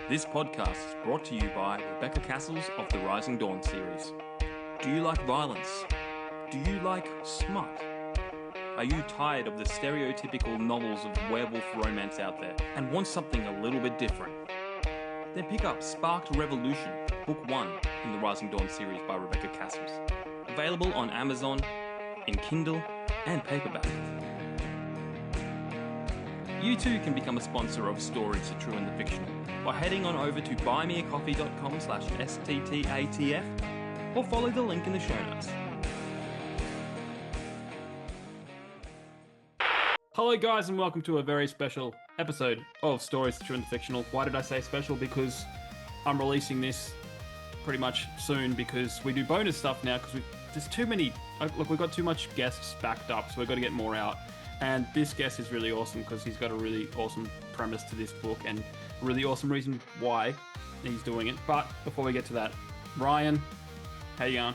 This podcast is brought to you by Rebecca Cassells of the Rising Dawn series. Do you like violence? Do you like smut? Are you tired of the stereotypical novels of werewolf romance out there and want something a little bit different? Then pick up Sparked Revolution, Book 1 in the Rising Dawn series by Rebecca Cassells. Available on Amazon, in Kindle, and paperback. You too can become a sponsor of Stories, The True and the Fictional by heading on over to buymeacoffee.com/STTATF or follow the link in the show notes. Hello guys and welcome to a very special episode of Stories, The True and the Fictional. Why did I say special? Because I'm releasing this pretty much soon because we do bonus stuff now because there's too many, look, we've got too much guests backed up, so we've got to get more out. And this guest is really awesome because he's got a really awesome premise to this book and a really awesome reason why he's doing it. But before we get to that, Ryan, how you going?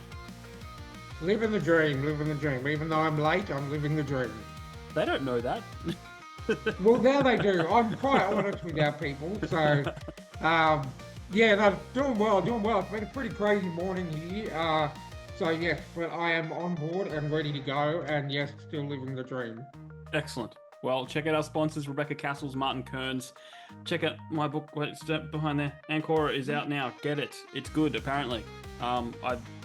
Living the dream. Even though I'm late, I'm living the dream. They don't know that. Well, now they do. I'm quite honest with our people. So, yeah, no, doing well. It's been a pretty crazy morning here. So, yes, but I am on board and ready to go. And yes, still living the dream. Excellent. Well, check out our sponsors, Rebecca Cassells, Martin Kearns. Check out my book, what's behind there? Ancora is out now. Get it. It's good, apparently. It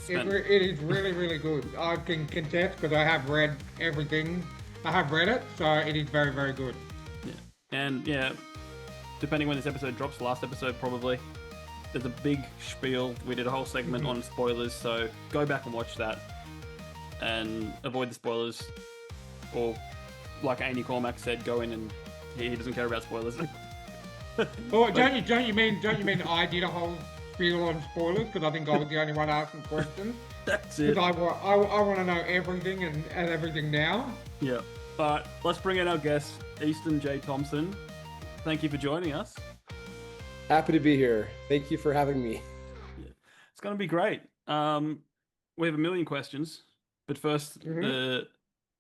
is really, really good. I can contest because I have read everything. I have read it, so it is very, very good. Yeah. And, yeah, depending when this episode drops, last episode probably, there's a big spiel. We did a whole segment on spoilers, so go back and watch that and avoid the spoilers. Or, like Amy Cormack said, go in and he doesn't care about spoilers. Oh, don't you mean I did a whole spiel on spoilers because I think I was the only one asking questions? That's it. Because I want to know everything and everything now. Yeah. All right, let's bring in our guest, Easton J Thomson. Thank you for joining us. Happy to be here. Thank you for having me. Yeah. It's going to be great. We have a million questions, but first,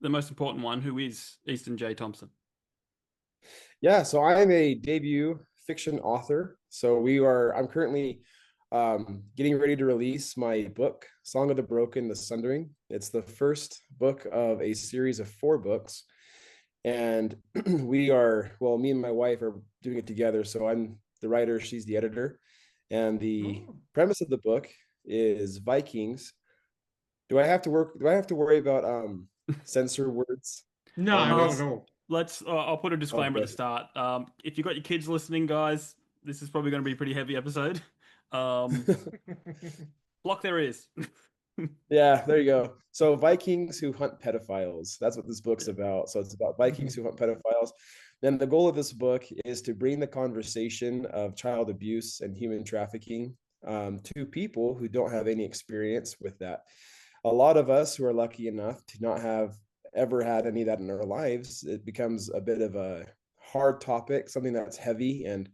the most important one, who is Easton J Thomson? Yeah, so I am a debut fiction author. So I'm currently getting ready to release my book, Song of the Broken, The Sundering. It's the first book of a series of 4 books. And me and my wife are doing it together. So I'm the writer, she's the editor. And the premise of the book is Vikings. Do I have to worry about censor words? No, not at all. Let's. I'll put a disclaimer at the start. If you've got your kids listening, guys, this is probably going to be a pretty heavy episode. Block their ears. Yeah, there you go. So Vikings who hunt pedophiles. That's what this book's about. So it's about Vikings who hunt pedophiles. And the goal of this book is to bring the conversation of child abuse and human trafficking to people who don't have any experience with that. A lot of us who are lucky enough to not have ever had any of that in our lives, it becomes a bit of a hard topic, something that's heavy, and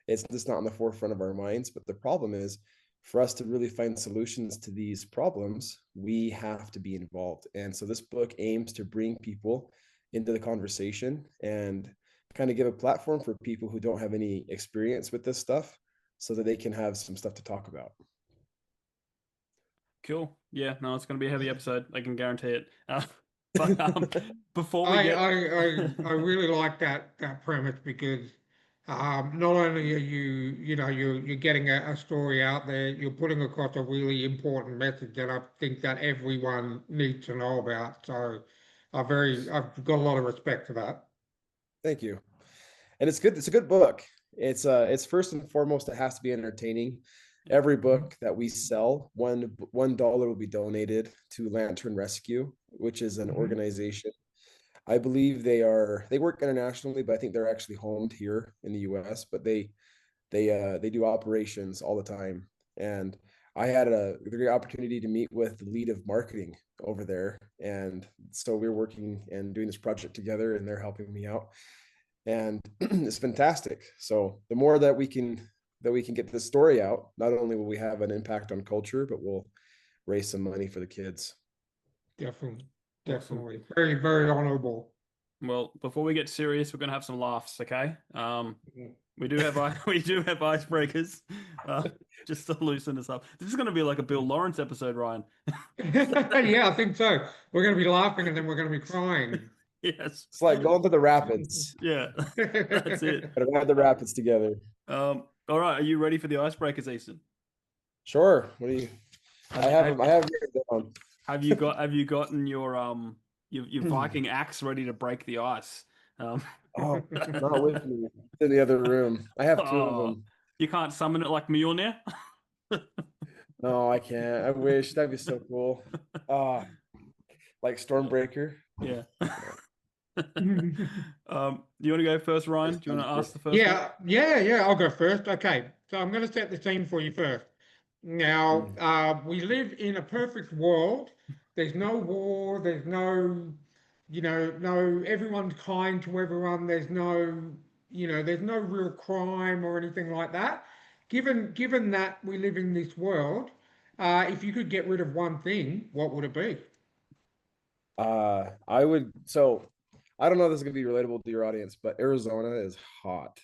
it's just not on the forefront of our minds. But the problem is, for us to really find solutions to these problems, we have to be involved. And so this book aims to bring people into the conversation and kind of give a platform for people who don't have any experience with this stuff so that they can have some stuff to talk about. Cool. Yeah, no, it's going to be a heavy episode. I can guarantee it. But before we I really like that premise because not only are you're getting a story out there, you're putting across a really important message that I think that everyone needs to know about. So I've got a lot of respect for that. Thank you. And it's good. It's a good book. It's first and foremost, it has to be entertaining. Every book that we sell, $1 will be donated to Lantern Rescue, which is an organization. I believe they work internationally, but I think they're actually homed here in the US, but they do operations all the time. And I had a great opportunity to meet with the lead of marketing over there. And so we're working and doing this project together and they're helping me out. And it's fantastic. So the more that we can get this story out, not only will we have an impact on culture, but we'll raise some money for the kids. Definitely. Very, very honorable. Well, before we get serious, we're going to have some laughs, okay? We do have icebreakers, just to loosen us up. This is going to be like a Bill Lawrence episode, Ryan. Yeah, I think so. We're going to be laughing and then we're going to be crying. Yes. It's like going to the rapids. Yeah, that's it. Gotta ride the rapids together. All right, are you ready for the icebreakers, Easton? Sure. What do you? I have it down. Have you gotten your Viking axe ready to break the ice? Oh, not with me. It's in the other room. I have two of them. You can't summon it like Mjolnir? No, I can't. I wish that'd be so cool. Like Stormbreaker. Yeah. You want to go first, Ryan? Do you want to ask the first one? Yeah, I'll go first. Okay, so I'm going to set the scene for you first. Now, we live in a perfect world. There's no war. There's no, everyone's kind to everyone. There's no real crime or anything like that. Given that we live in this world, if you could get rid of one thing, what would it be? I would. So I don't know if this is gonna be relatable to your audience, but Arizona is hot.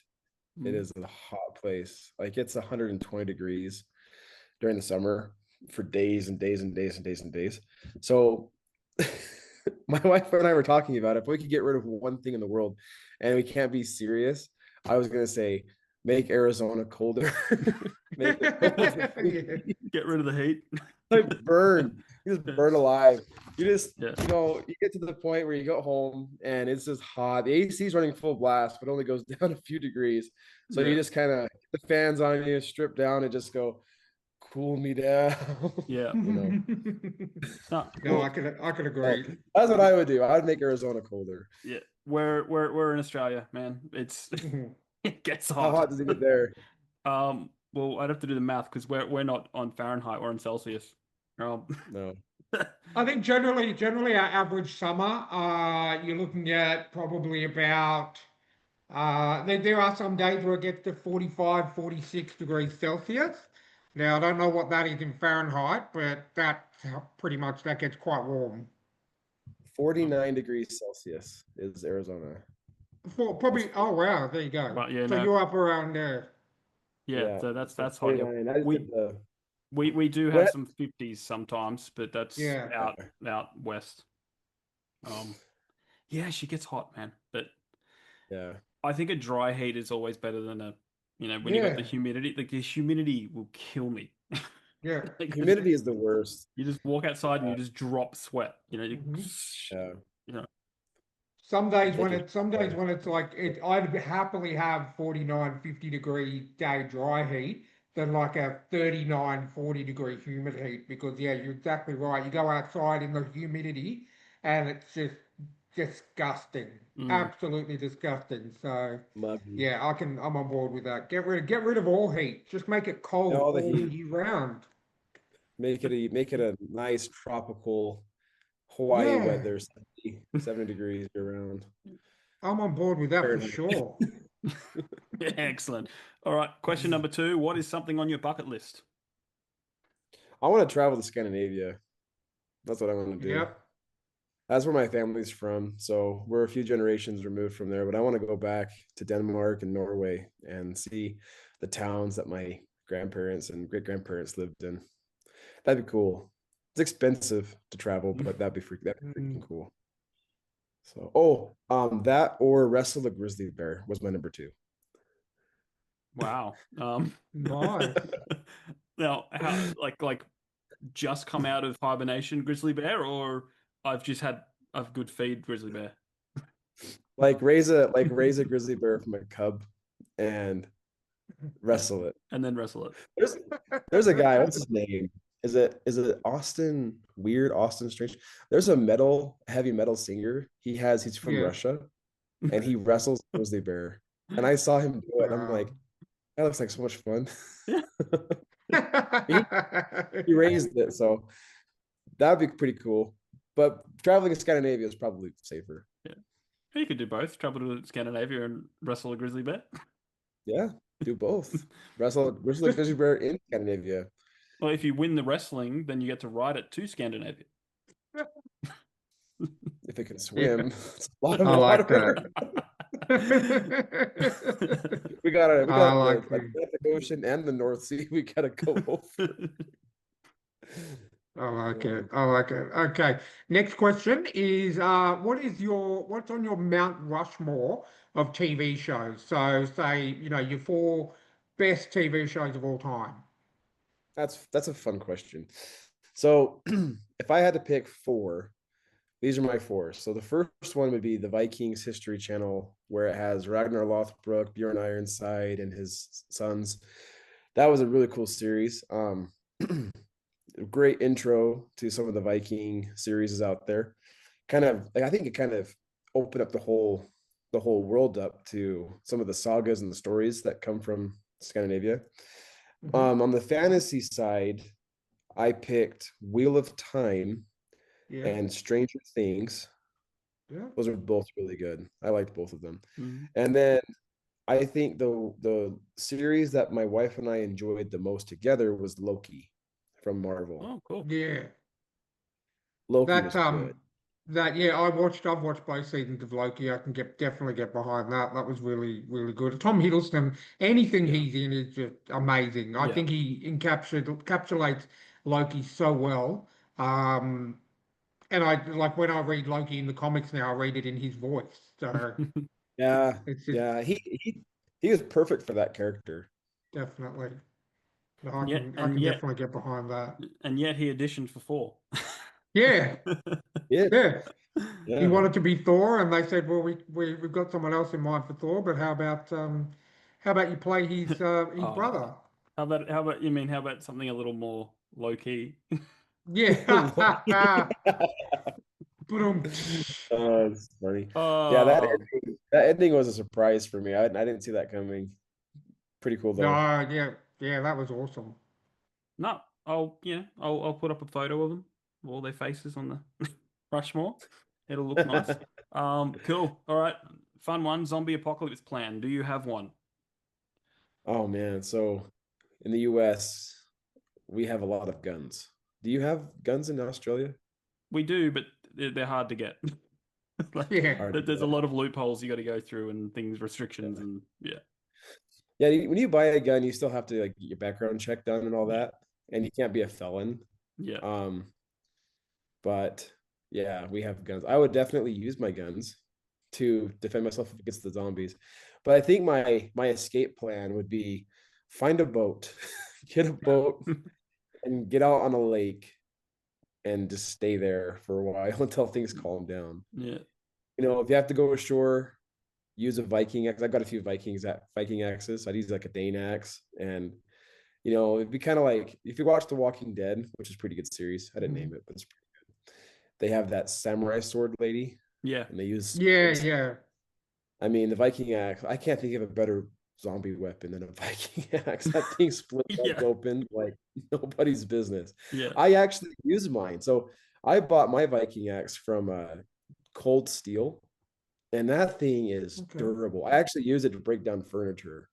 It is a hot place. Like it's 120 degrees during the summer for days and days and days and days and days. So my wife and I were talking about it. If we could get rid of one thing in the world and we can't be serious, I was gonna say make Arizona colder. Make it colder. Get rid of the heat. Like burn. You just burn alive. You just, you get to the point where you go home and it's just hot. The AC is running full blast, but only goes down a few degrees. So you just kind of get the fans on you, strip down, and just go, cool me down. Yeah. No, I could agree. That's what I would do. I would make Arizona colder. Yeah. We're in Australia, man. It gets hot. How hot does it get there? Well, I'd have to do the math because we're not on Fahrenheit, we're on Celsius. No. I think generally our average summer, you're looking at probably about there are some days where it gets to 45, 46 degrees Celsius. Now I don't know what that is in Fahrenheit, but that gets quite warm. 49 degrees Celsius is Arizona. Probably. Oh wow, there you go. But yeah, so you're up around there. Yeah, so that's hot. We do have some 50s sometimes, but that's out west. Yeah, she gets hot, man. But yeah, I think a dry heat is always better than when you got the humidity. Like the humidity will kill me. Yeah, humidity is the worst. You just walk outside and you just drop sweat. Some days when it's like I'd happily have 49, 50 degree day dry heat than like a 39, 40 degree humid heat because you're exactly right. You go outside in the humidity and it's just disgusting. Absolutely disgusting. So I'm on board with that. Get rid of all heat. Just make it cold all year round. Make it a nice tropical Hawaii weather, 70 degrees year round. I'm on board with that for sure. Excellent. All right. Question number 2. What is something on your bucket list? I want to travel to Scandinavia. That's what I want to do. Yep. That's where my family's from. So we're a few generations removed from there, but I want to go back to Denmark and Norway and see the towns that my grandparents and great-grandparents lived in. That'd be cool. It's expensive to travel, but that'd be freaking cool. So, that or wrestle a grizzly bear was my number 2. Wow. Nice. Now, how like just come out of hibernation, grizzly bear, or I've just had a good feed grizzly bear? Like raise a grizzly bear from a cub and wrestle it. And then wrestle it. There's a guy, what's his name? Is it Austin Strange? There's a heavy metal singer. He's from Russia and he wrestles a grizzly bear. And I saw him do it. And I'm like, that looks like so much fun. he raised it, so that'd be pretty cool. But traveling to Scandinavia is probably safer. Yeah. You could do both. Travel to Scandinavia and wrestle a grizzly bear. Yeah, do both. wrestle a grizzly bear in Scandinavia. Well, if you win the wrestling, then you get to ride it to Scandinavia. If it can swim. I like that. We got I the like it. Atlantic Ocean and the North Sea. We gotta go over. I like it. I like it. Okay. Next question is what's on your Mount Rushmore of TV shows? So say, your four best TV shows of all time. That's a fun question. So if I had to pick four, these are my four. So the first one would be the Vikings History Channel, where it has Ragnar Lothbrok, Bjorn Ironside, and his sons. That was a really cool series. Great intro to some of the Viking series out there. Kind of, like, I think it kind of opened up the whole world up to some of the sagas and the stories that come from Scandinavia. Mhm. On the fantasy side, I picked Wheel of Time Yeah. and Stranger Things. Yeah. Those are both really good. I liked both of them. Mm. And then I think the series that my wife and I enjoyed the most together was Loki from Marvel. Oh, cool. Yeah. Loki That was good. yeah, I've watched both seasons of Loki. I can definitely get behind that. That was really, really good. Tom Hiddleston, anything Yeah. he's in is just amazing. I Yeah. think he encapsulates Loki so well. Um, and I like when I read Loki in the comics now, I read it in his voice. So Yeah, it's just yeah. He was perfect for that character. definitely, no, Yet I and can yet definitely get behind that. and yet he auditioned for four. Yeah, Yeah, yeah. He yeah. wanted to be Thor, and they said, "Well, we've got someone else in mind for Thor, but how about you play his Oh, brother?" how about something a little more low key? Yeah, boom. Oh, that's funny. Yeah, Oh, that ending was a surprise for me. I didn't see that coming. Pretty cool No, though. yeah, that was awesome. no. I'll put up a photo of them, all their faces on the Rushmore. It'll look nice. Cool. All right. Fun one. Zombie apocalypse plan. Do you have one? Oh man, so in the US, we have a lot of guns. Do you have guns in Australia? We do, but they're hard to get. Like Yeah, Hard to there's a get. lot of loopholes you got to go through and things, restrictions, and yeah, Yeah, when you buy a gun, you still have to like get your background check done and all yeah, that, and you can't be a felon. yeah. Um, but yeah, we have guns. I would definitely use my guns to defend myself against the zombies. But I think my escape plan would be find a boat, get a boat, and get out on a lake and just stay there for a while until things calm down. Yeah. You know, if you have to go ashore, use a Viking axe. I've got a few Viking axes. I'd use like a Dane axe, and it'd be kind of like if you watch The Walking Dead, which is a pretty good series. I didn't Mhm. name it, but they have that samurai sword lady, Yeah. and they use Yeah, swords. yeah. I mean, the Viking axe. I can't think of a better zombie weapon than a Viking axe. That thing split legs Yeah. open like nobody's business. Yeah. I actually use mine. So I bought my Viking axe from Cold Steel, and that thing is Okay. durable. I actually use it to break down furniture.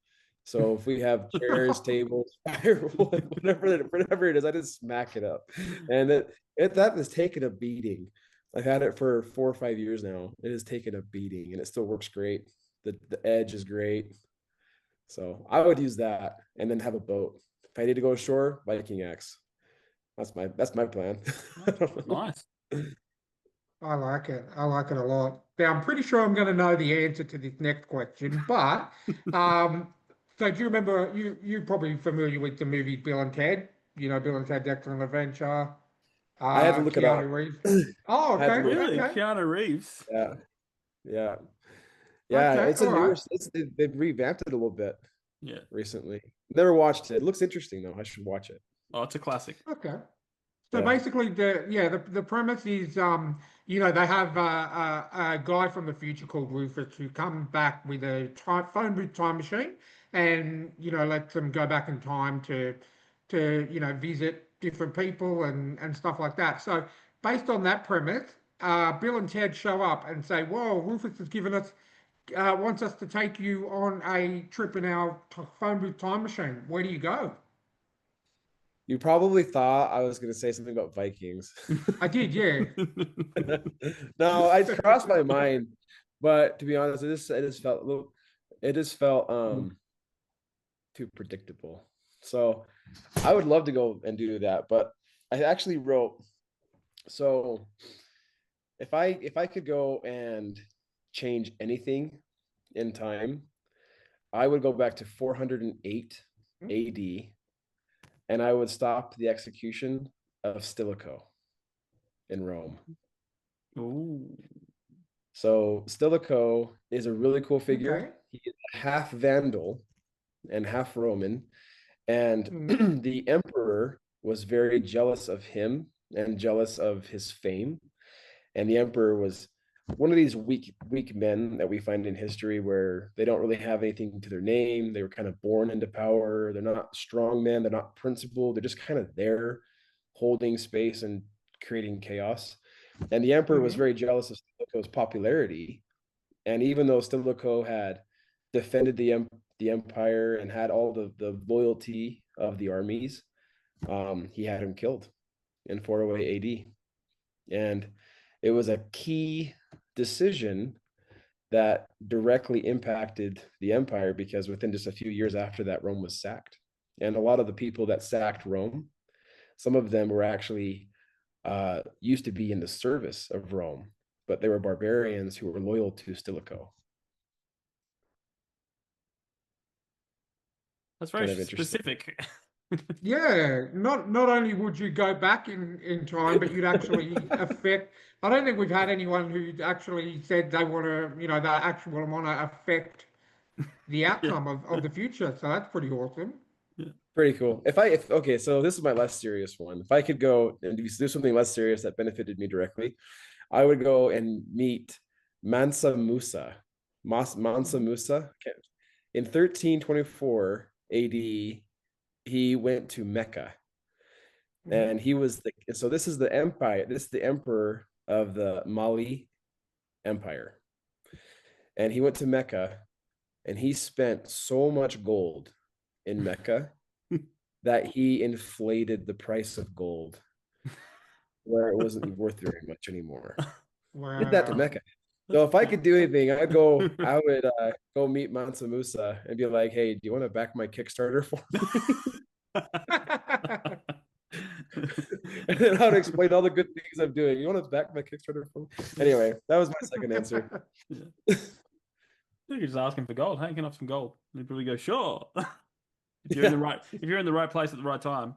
So if we have chairs, tables, firewood, whatever it is, I just smack it up. And that has taken a beating. I've had it for 4 or 5 years now. It has taken a beating, and it still works great. The edge is great. So I would use that, and then have a boat. If I need to go ashore, Viking axe. That's my plan. I don't know. Nice. I like it. I like it a lot. Now, I'm pretty sure I'm going to know the answer to this next question, but um, so do you remember you're probably familiar with the movie Bill and Ted? You know, Bill and Ted's Excellent Adventure, I had to look it up. Keanu Reeves. Oh, I had to okay, look. Really? okay, Keanu Reeves? Yeah, yeah. Yeah, okay, it's a all newer. right. They've revamped it a little bit Yeah. recently. Never watched it. It looks interesting though. I should watch it. Oh, it's a classic. Okay. So Yeah. basically, the premise is, they have a guy from the future called Rufus who comes back with a phone booth time machine, and lets them go back in time to visit different people and stuff like that. So based on that premise, Bill and Ted show up and say, "Whoa, Rufus has given us wants us to take you on a trip in our phone booth time machine. Where do you go?" You probably thought I was going to say something about Vikings. I did, yeah. No, it crossed my mind. But to be honest, it just felt too predictable. So I would love to go and do that, but I actually wrote, so if I could go and change anything in time, I would go back to 408 AD, and I would stop the execution of Stilicho in Rome. Ooh. So Stilicho is a really cool figure. Okay. He is half Vandal and half Roman, and the emperor was very jealous of him and jealous of his fame. And the emperor was one of these weak men that we find in history where they don't really have anything to their name. They were kind of born into power. They're not strong men. They're not principled. They're just kind of there holding space and creating chaos. And the emperor was very jealous of Stilicho's popularity. And even though Stilicho had defended the empire and had all the loyalty of the armies, he had him killed in 408 AD. And it was a key decision that directly impacted the empire, because within just a few years after that, Rome was sacked. And a lot of the people that sacked Rome, some of them were actually used to be in the service of Rome, but they were barbarians who were loyal to Stilicho. That's very Kind of interesting. specific. Yeah, not only would you go back in time, but you'd actually affect. I don't think we've had anyone who actually said they want to, you know, they actually want to affect the Yeah. outcome of the future. So that's pretty awesome. Pretty cool. If okay, so this is my less serious one. If I could go and do something less serious that benefited me directly, I would go and meet Mansa Musa. Mansa Musa. In 1324 AD, he went to Mecca, and he was so this is the empire. This is the emperor of the Mali Empire, and he went to Mecca, and he spent so much gold in Mecca that he inflated the price of gold where it wasn't worth very much anymore. Did that to Wow. Mecca. So if I could do anything, I would go meet Mansa Musa and be like, hey, do you want to back my Kickstarter for me? And then I would explain all the good things I'm doing. You want to back my Kickstarter for me? Anyway, that was my second answer. Yeah. You just ask him for gold. Hey, can I have some gold? And he'd probably go, sure. If you're in the right place at the right time.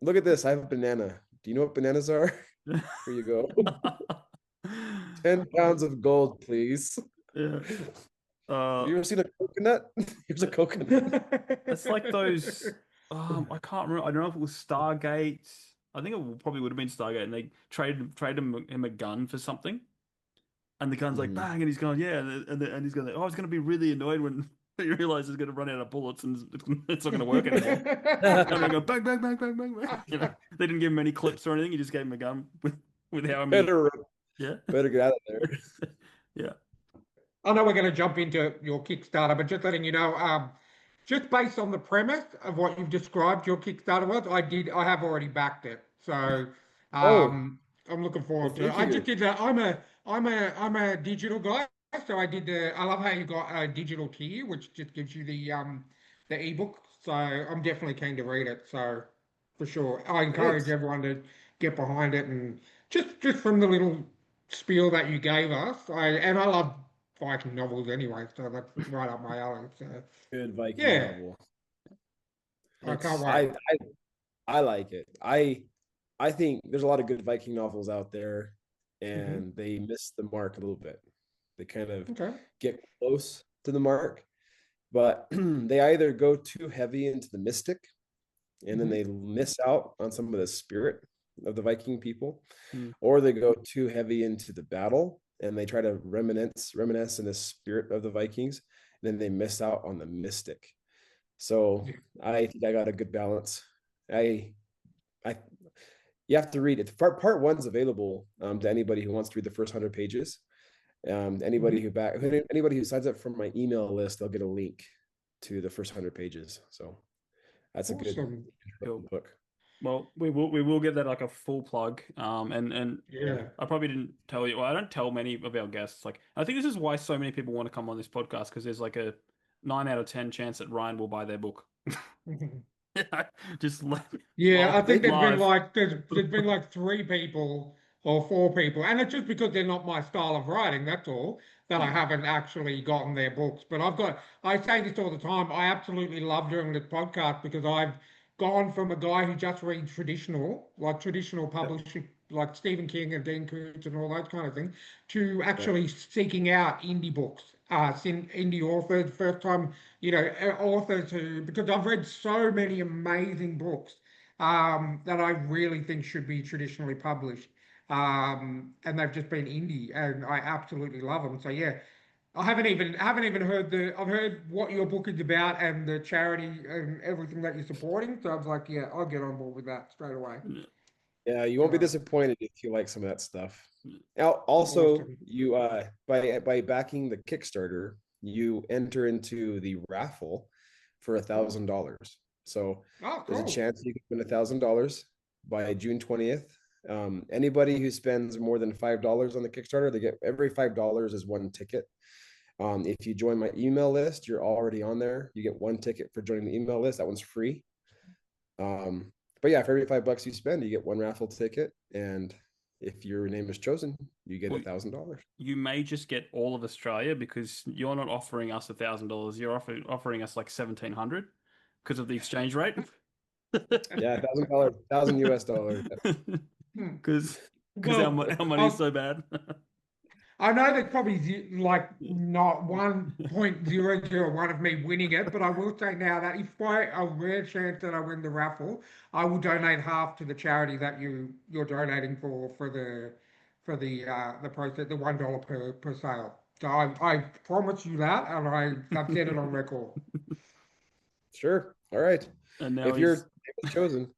Look at this. I have a banana. Do you know what bananas are? Here you go. 10 pounds of gold, please. Yeah. Have you ever seen a coconut? Here's a coconut. It's like those. I can't remember. I don't know if it was Stargate. I think it probably would have been Stargate, and they traded him a gun for something, and the gun's like bang, and he's going yeah, and he's going, oh, it's going to be really annoyed when he realizes he's going to run out of bullets and it's not going to work anymore. And they go bang, bang, bang, bang, bang, bang. You know, they didn't give him any clips or anything. He just gave him a gun with how many. Better get out of there. Yeah. I know we're going to jump into your Kickstarter, but just letting you know, just based on the premise of what you've described your Kickstarter was, I have already backed it. So I'm looking forward to it. I just did that. I'm a digital guy, so I love how you got a digital tier, which just gives you the ebook. So I'm definitely keen to read it. So for sure, I encourage everyone to get behind it, and just from the little spiel that you gave us, I love Viking novels anyway, so that's right up my alley. So Good Viking yeah, novel. I can't wait. I like it. I think there's a lot of good Viking novels out there, and they miss the mark a little bit. They kind of get close to the mark, but they either go too heavy into the mystic, and then they miss out on some of the spirit of the Viking people, or they go too heavy into the battle and they try to reminisce in the spirit of the Vikings, and then they miss out on the mystic. So I think I got a good balance. You have to read it. Part one's available to anybody who wants to read the first 100 pages. Anybody who signs up for my email list, they'll get a link to the first 100 pages. So that's a good book. Well, we will get that like a full plug. And Yeah. I probably didn't tell you. Well, I don't tell many of our guests. Like, I think this is why so many people want to come on this podcast because there's like a 9 out of 10 chance that Ryan will buy their book. Just Yeah, I think live. there's been like three people or four people, and it's just because they're not my style of writing, that's all, that I Hmm. haven't actually gotten their books. But I say this all the time, I absolutely love doing this podcast because I've gone from a guy who just reads traditional Yep. publishing, like Stephen King and Dean Koontz and all that kind of thing, to Yep. actually seeking out indie books, indie authors, first time, authors who, because I've read so many amazing books that I really think should be traditionally published. And they've just been indie, and I absolutely love them. So yeah, I haven't even heard I've heard what your book is about and the charity and everything that you're supporting. So I was like, yeah, I'll get on board with that straight away. Yeah, you won't be So disappointed if you like some of that stuff. Now, also, awesome. you by backing the Kickstarter, you enter into the raffle for $1,000. So Oh, there's a cool. chance you can win $1,000 by June 20th. Anybody who spends more than $5 on the Kickstarter, they get every $5 is one ticket. If you join my email list, you're already on there. You get one ticket for joining the email list. That one's free. But yeah, for every $5 you spend, you get one raffle ticket, and if your name is chosen, you get Well, $1,000. you may just get all of Australia because you're not offering us $1,000. You're offering us like 1,700 because of the exchange rate. Yeah, $1,000, $1,000 US. Hmm. Because Well, our money is so bad. I know there's probably like not 1.001 of me winning it, but I will say now that if by a rare chance that I win the raffle, I will donate half to the charity that you're donating for the process, the $1 per sale. So I promise you that, and I've said it on record. Sure. All right. And now If your he's name is chosen,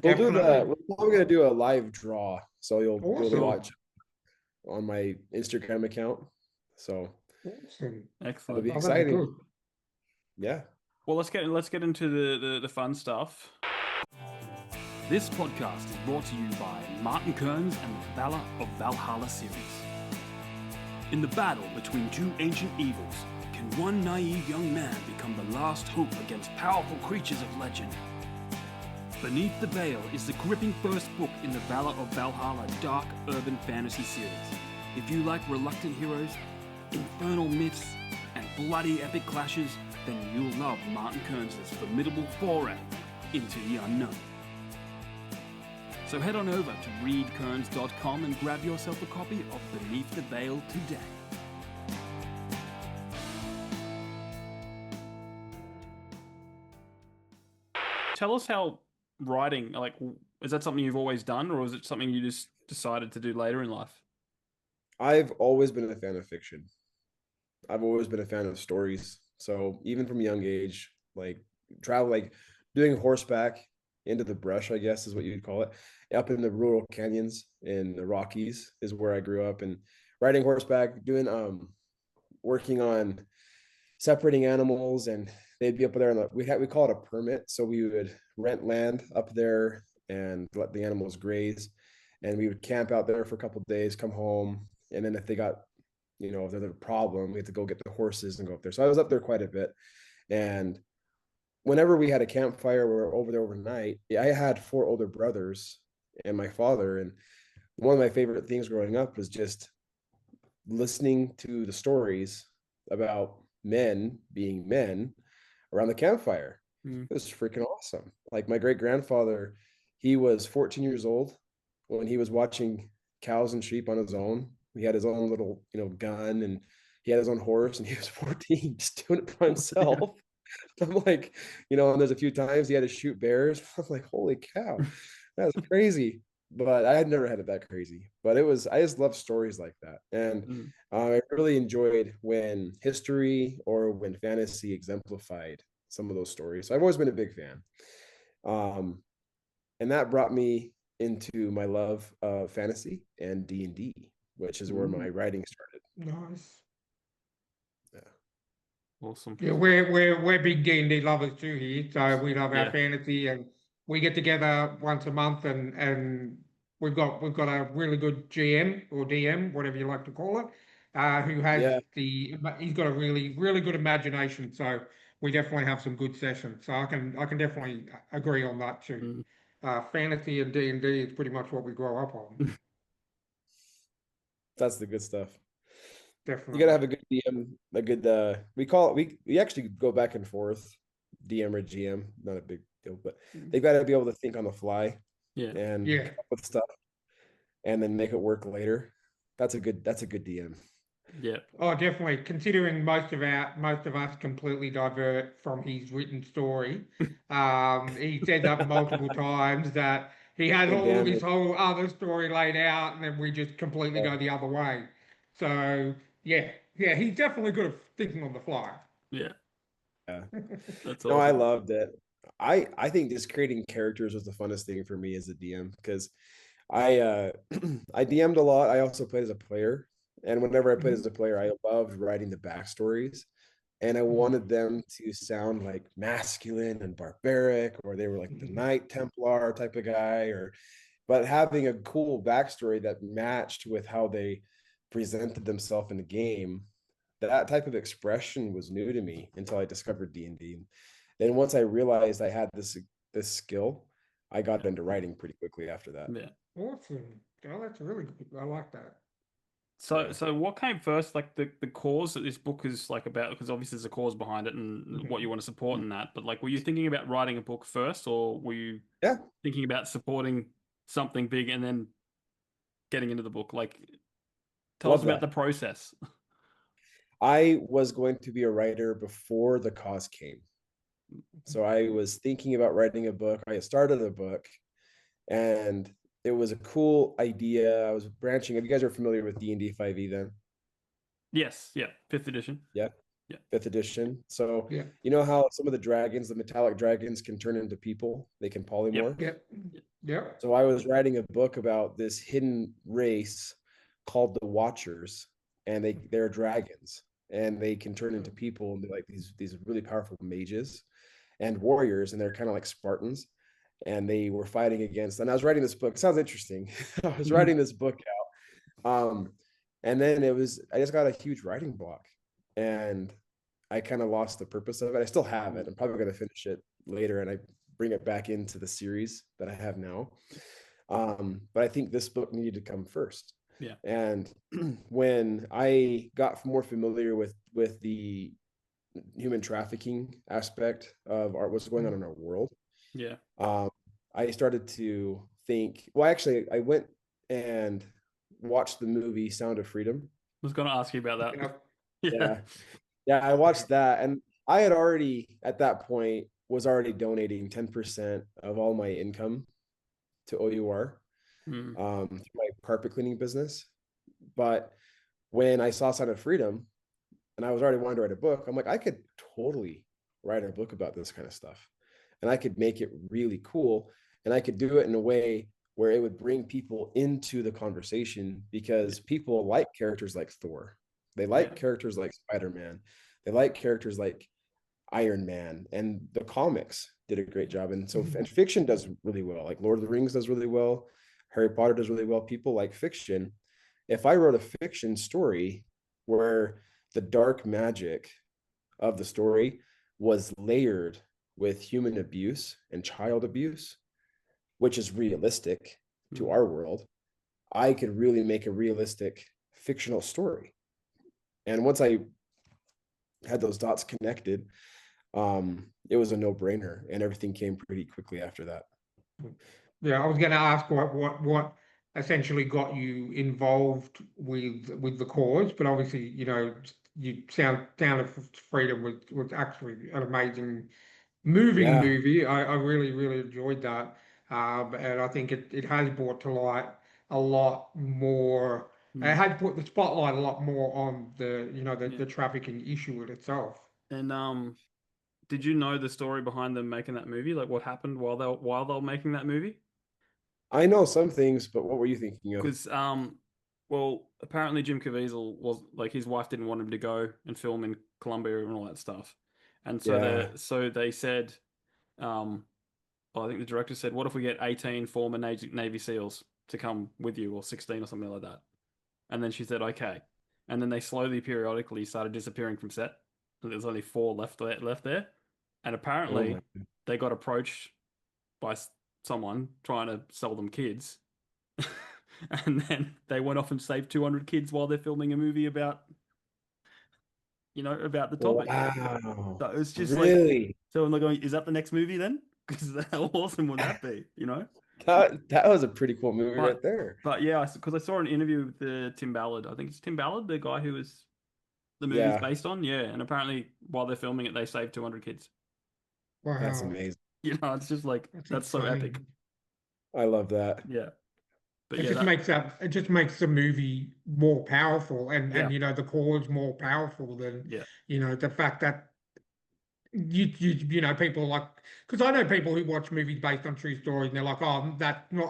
Definitely. we're probably gonna do a live draw. So you'll be able to Awesome. cool. watch on my Instagram account. So Awesome. that'll Excellent. be Oh, that'd be exciting. good. Yeah. Well, let's get into the fun stuff. This podcast is brought to you by Martin Kearns and the Valor of Valhalla series. In the battle between two ancient evils, can one naive young man become the last hope against powerful creatures of legend? Beneath the Veil is the gripping first book in the Valor of Valhalla dark urban fantasy series. If you like reluctant heroes, infernal myths, and bloody epic clashes, then you'll love Martin Kearns' formidable foray into the unknown. So head on over to readkearns.com and grab yourself a copy of Beneath the Veil today. Tell us how writing, like, is that something you've always done, or is it something you just decided to do later in life? I've always been a fan of fiction. I've always been a fan of stories. So even from a young age, like doing horseback into the brush, I guess is what you'd call it, up in the rural canyons in the Rockies is where I grew up, and riding horseback, doing working on separating animals, and they'd be up there and we call it a permit. So we would rent land up there and let the animals graze, and we would camp out there for a couple of days, come home, and then if they got if there's a problem, we had to go get the horses and go up there. So I was up there quite a bit. And whenever we had a campfire, we were over there overnight. I had four older brothers and my father. And one of my favorite things growing up was just listening to the stories about men being men around the campfire. Mm. It was freaking awesome. Like my great grandfather, he was 14 years old when he was watching cows and sheep on his own. He had his own little, gun, and he had his own horse, and he was 14, just doing it by himself. I'm like, and there's a few times he had to shoot bears. I'm like, holy cow, that's crazy. But I had never had it that crazy. But I just love stories like that. And I really enjoyed when history or when fantasy exemplified some of those stories. So I've always been a big fan. And that brought me into my love of fantasy and D&D, which is where my writing started. Nice. Yeah. Awesome. Yeah, we're big D&D lovers too here. So we love our Yeah. fantasy, and we get together once a month, and we've got a really good GM or DM, whatever you like to call it, who has Yeah. he's got a really good imagination. So we definitely have some good sessions. So I can definitely agree on that too. Mm. Fantasy and D&D is pretty much what we grow up on. That's the good stuff. You gotta Definitely. have a good DM, a good we actually go back and forth, DM or GM, not a big deal, but they've got to be able to think on the fly Yeah. and Yeah. come up with stuff and then make it work later. That's a good DM. Yeah. Oh, definitely. Considering most of us completely divert from his written story, he said that multiple times that he has Hey all of Dan, his whole other story laid out, and then we just completely go the other way. So yeah, he's definitely good at thinking on the fly. Yeah. yeah. That's No, I awesome. loved it. I think just creating characters was the funnest thing for me as a DM because I I DM'd a lot. I also played as a player, and whenever I played as Mhm. a player, I loved writing the backstories, and I Mhm. wanted them to sound like masculine and barbaric, or they were like the Mhm. Knight Templar type of guy, or but having a cool backstory that matched with how they presented themselves in the game. That type of expression was new to me until I discovered D&D. Then once I realized I had this skill, I got into writing pretty quickly after that. Yeah. Awesome. Oh, that's really good. I like that. So, Yeah. so what came first, like the cause that this book is like about? Because obviously there's a cause behind it and what you Mhm. want to support in that. But like, were you thinking about writing a book first, or were you Yeah. thinking about supporting something big and then getting into the book? Like, tell us Love about the that. process. I was going to be a writer before the cause came. So I was thinking about writing a book. I had started a book and it was a cool idea. I was branching. If you guys are familiar with D&D 5e then? Yes, yeah, fifth edition. Yeah. Yeah, Fifth edition. So Yeah. you know how some of the dragons, the metallic dragons, can turn into people? They can yep, polymorph. Yeah. Yeah. So I was writing a book about this hidden race called the Watchers, and they're dragons, and they can turn into people and be like these really powerful mages and warriors, and they're kind of like Spartans. And they were fighting against. And I was writing this book. It sounds interesting. I was writing this book out, and then I just got a huge writing block, and I kind of lost the purpose of it. I still have it. I'm probably going to finish it later, and I bring it back into the series that I have now. But I think this book needed to come first. yeah, And when I got more familiar with the human trafficking aspect of what's going on in our world, yeah. um, I started to think. Well, actually, I went and watched the movie Sound of Freedom. I was gonna ask you about that. Yeah. Yeah, Yeah, yeah, I Yeah. watched that, and I had already at that point was already donating 10% of all my income to OUR, mm, through my carpet cleaning business. But when I saw Sign of Freedom and I was already wanting to write a book, I'm like, I could totally write a book about this kind of stuff. And I could make it really cool. And I could do it in a way where it would bring people into the conversation yeah, because people like characters like Thor. They yeah, like characters like Spider-Man. They like characters like Iron Man, and the comics did a great job. And so and fiction does really well. Like Lord of the Rings does really well. Harry Potter does really well. People like fiction. If I wrote a fiction story where the dark magic of the story was layered with human abuse and child abuse, which is realistic to mm, our world, I could really make a realistic fictional story. And once I had those dots connected, it was a no-brainer, and everything came pretty quickly after that. Yeah, I was going to ask what essentially got you involved with the cause, but obviously, you Sound of Freedom was actually an amazing moving Yeah, movie. I really enjoyed that, and I think it has brought to light a lot more. It mm, has put the spotlight a lot more on yeah. the trafficking issue in itself. And did you know the story behind them making that movie? Like what happened while they were making that movie? I know some things, but what were you thinking of? Because well, apparently Jim Caviezel was like his wife didn't want him to go and film in Colombia and all that stuff, and so Yeah, they said, um, I think the director said, "What if we get 18 former Navy SEALs to come with you, or 16 or something like that?" And then she said, "Okay." And then they slowly, periodically started disappearing from set. And there's only four left there. And Oh apparently, my. they got approached by someone trying to sell them kids, and then they went off and saved 200 kids while they're filming a movie about, about the topic. Wow. So it's just like, Really? so I'm like going, is that the next movie then? Because how awesome would that be, That was a pretty cool movie But right there. but yeah, because I saw an interview with Tim Ballard. I think it's Tim Ballard, the guy who was the movie's Yeah, based on. Yeah, and apparently while they're filming it, they saved 200 kids. that's Wow, amazing. It's just like that's that's so epic. insane. I love that. Yeah, but It yeah, just that makes it just makes the movie more powerful, yeah and the cause more powerful than yeah the fact that people like, because I know people who watch movies based on true stories and they're like, oh,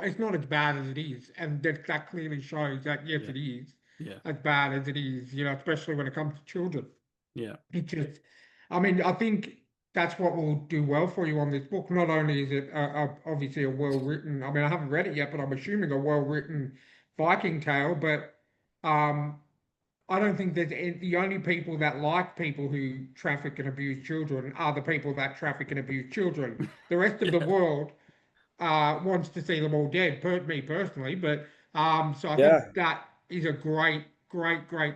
it's not as bad as it is, and that clearly shows that yes, yeah it is yeah as bad as it is, especially when it comes to children. yeah It just, I mean, I think that's what will do well for you on this book. Not only is it obviously a well written, I mean, I haven't read it yet, but I'm assuming a well written Viking tale, but um, I don't think the only people that like people who traffic and abuse children are the people that traffic and abuse children. The rest of the yeah world wants to see them all dead, me personally. But so I think Yeah, that is a great, great, great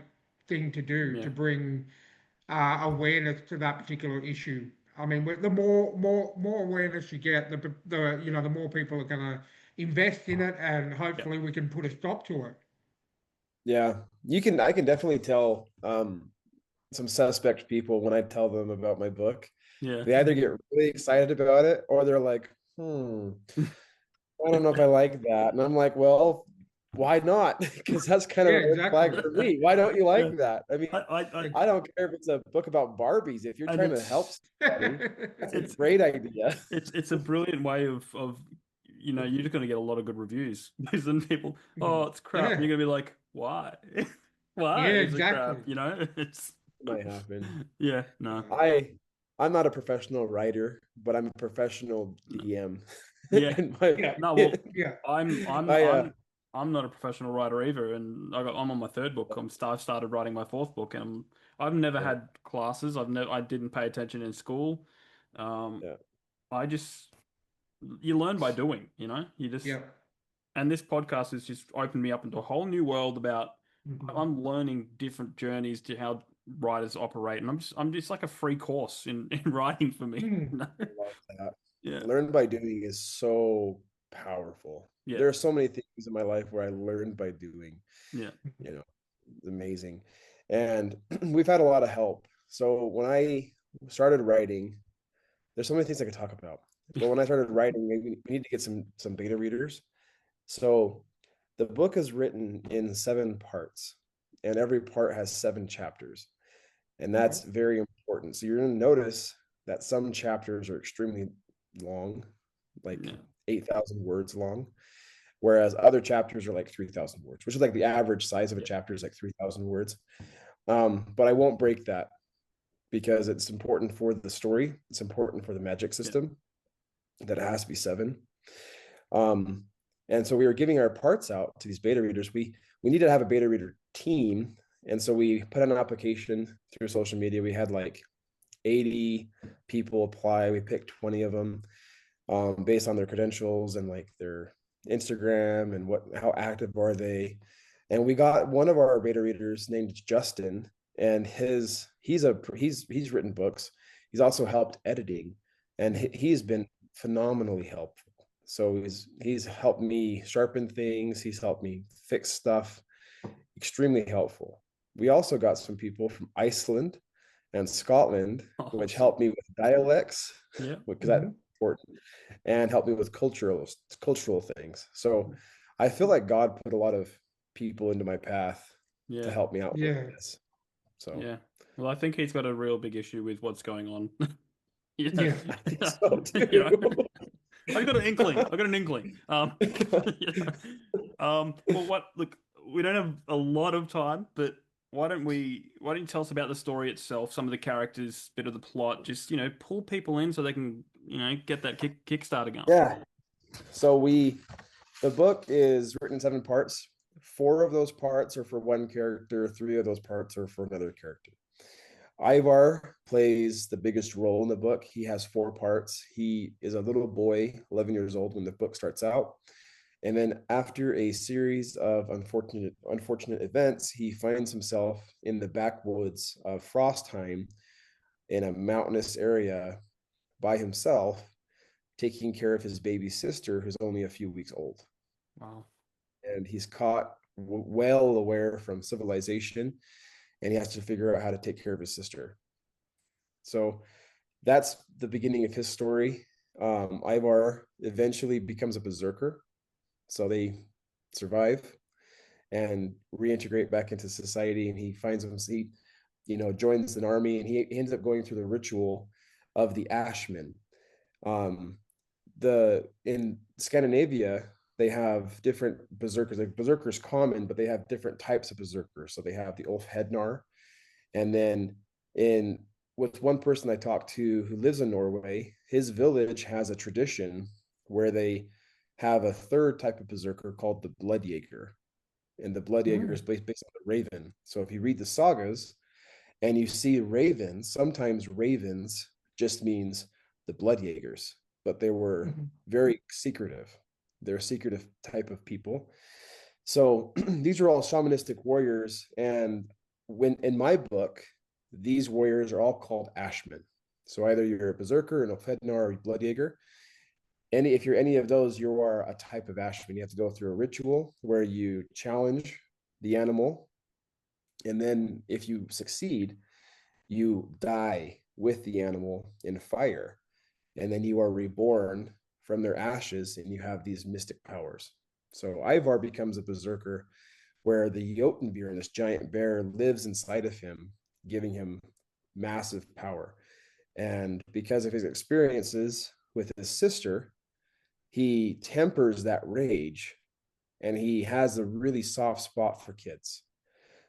thing to do yeah to bring awareness to that particular issue. I mean, the more awareness you get, the more people are going to invest in it, and yeah hopefully we can put a stop to it. yeah. I can definitely tell some suspect people when I tell them about my book. yeah They either get really excited about it or they're like, I don't know if I like that. And I'm like, well, why not? Because that's kind of Yeah, a red flag exactly. for me. Why don't you yeah. like that? I mean, I I don't care if it's a book about Barbies. If you're and trying to help somebody, that's a it's great idea. it's a brilliant way of you're just going to get a lot of good reviews because then people, oh, it's crap, and Yeah, you're going to be like, why? Why yeah, is it exactly. crap? It's Might happen. yeah, no, I I'm not a professional writer, but I'm a professional no. DM. Yeah, In my Yeah, no. Well, yeah. I'm I'm I I'm I'm not a professional writer either, and I'm on my third book. I've started writing my fourth book, and I've never yeah, had classes. I didn't pay attention in school. Um, yeah. I just you learn by doing. You just Yeah. and this podcast has just opened me up into a whole new world about Mhm. I'm learning different journeys to how writers operate, and I'm just like a free course in writing for me. Mm. I love that. Yeah, Learn by doing is so powerful. yeah, There are so many things in my life where I learned by doing, yeah, you know, it's amazing. And we've had a lot of help. So when I started writing, there's so many things I could talk about. But when I started writing, we need to get some beta readers. So the book is written in 7 parts, and every part has 7 chapters. And Okay. that's very important. So you're going to notice that some chapters are extremely long, like yeah, 8,000 words long, whereas other chapters are like 3,000 words, which is like the average size of a yeah, chapter is like 3,000 words. But I won't break that because it's important for the story. It's important for the magic yeah. system that it has to be 7. Um, and so we were giving our parts out to these beta readers. We needed to have a beta reader team. And so we put out an application through social media. We had like 80 people apply. We picked 20 of them based on their credentials and like their Instagram and how active are they. And we got one of our beta readers named Justin, and he's written books. He's also helped editing, and he's been phenomenally helpful. So he's helped me sharpen things. He's helped me fix stuff. Extremely helpful. We also got some people from Iceland and Scotland, which Awesome. helped me with dialects, Yeah, because that's Mhm. important, and helped me with cultural things. So I feel like God put a lot of people into my path to yeah, help me out with Yeah. this. So yeah. Well, I think he's got a real big issue with what's going on. Yeah, Yeah. I think so you know. too. I got an inkling. I got an inkling. Yeah. Well, what? Look, we don't have a lot of time, but why don't you tell us about the story itself, some of the characters, bit of the plot, just, pull people in so they can, get that Kickstarter going. Yeah. So the book is written in 7 parts. 4 of those parts are for one character, 3 of those parts are for another character. Ivar plays the biggest role in the book. He has 4 parts. He is a little boy, 11 years old when the book starts out. And then after a series of unfortunate events, he finds himself in the backwoods of Frostheim in a mountainous area by himself, taking care of his baby sister, who's only a few weeks old. Wow. And he's caught well aware from civilization, and he has to figure out how to take care of his sister. So that's the beginning of his story. Ivar eventually becomes a berserker, so they survive and reintegrate back into society, and he finds himself, joins an army, and he ends up going through the ritual of the Ashmen. In Scandinavia, they have different berserkers. Like berserkers common, but they have different types of berserkers. So they have the Ulf Hednar, and then with one person I talked to who lives in Norway, his village has a tradition where they have a third type of berserker called the Bloodjager, and the Bloodjager is based on the raven. So if you read the sagas and you see ravens, sometimes ravens just means the Bloodjagers, but they were very secretive. They're a secretive type of people. So these are all shamanistic warriors. And when in my book, these warriors are all called Ashmen. So either you're a berserker, an Ofednar, or a Bloodjager. If you're any of those, you are a type of Ashmen. You have to go through a ritual where you challenge the animal. And then if you succeed, you die with the animal in fire. And then you are reborn from their ashes, and you have these mystic powers. So Ivar becomes a berserker where the Jotunbjörn, this giant bear, lives inside of him, giving him massive power. And because of his experiences with his sister, he tempers that rage, and he has a really soft spot for kids.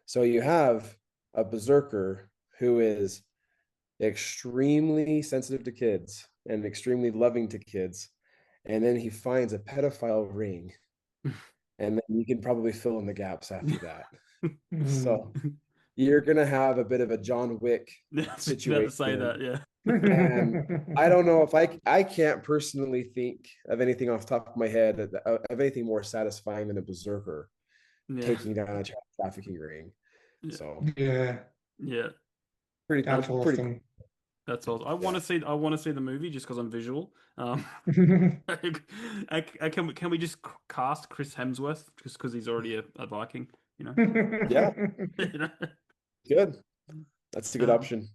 So you have a berserker who is extremely sensitive to kids and extremely loving to kids, and then he finds a pedophile ring, and then you can probably fill in the gaps after that. So you're gonna have a bit of a John Wick situation. About to say that, yeah. And I don't know if I can't personally think of anything off the top of my head of anything more satisfying than a berserker taking down a child trafficking ring. Yeah. So yeah, pretty that's cool. awesome. That's awesome. I want to see the movie just because I'm visual. Can we just cast Chris Hemsworth just because he's already a Viking? Yeah, You know? good. That's a good option.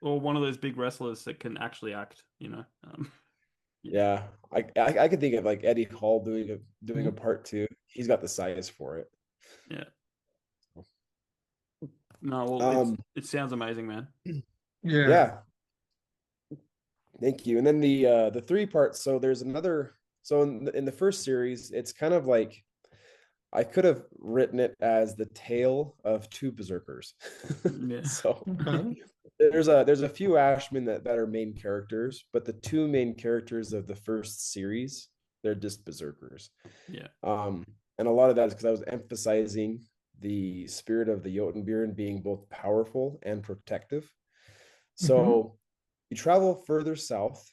Or one of those big wrestlers that can actually act. Yeah, I could think of like Eddie Hall doing a part 2. He's got the size for it. Yeah. No, well, it sounds amazing, man. Yeah. Thank you. And then the 3 parts. So there's another. So in the first series, it's kind of like I could have written it as the tale of 2 berserkers. Yeah. So there's a few Ashmen that are main characters, but the 2 main characters of the first series, they're just berserkers. Yeah. And a lot of that is because I was emphasizing the spirit of the Jotunbjörn being both powerful and protective. So you travel further south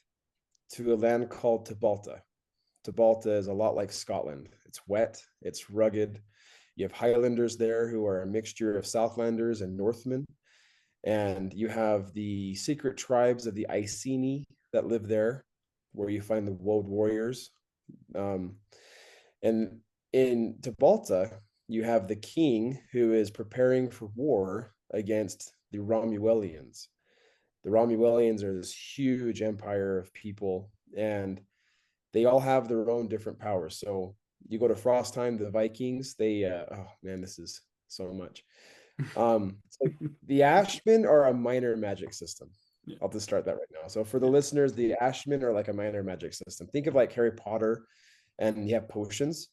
to a land called Tabalta. Tabalta is a lot like Scotland. It's wet, it's rugged. You have Highlanders there who are a mixture of Southlanders and Northmen. And you have the secret tribes of the Iceni that live there, where you find the Woad warriors. And in Tabalta, you have the king who is preparing for war against the Romulians. The Romulians are this huge empire of people, and they all have their own different powers. So you go to Frostheim, the Vikings, they oh man, this is so much. So the Ashmen are a minor magic system. I'll just start that right now. So for the listeners, the Ashmen are like a minor magic system. Think of like Harry Potter, and you have potions.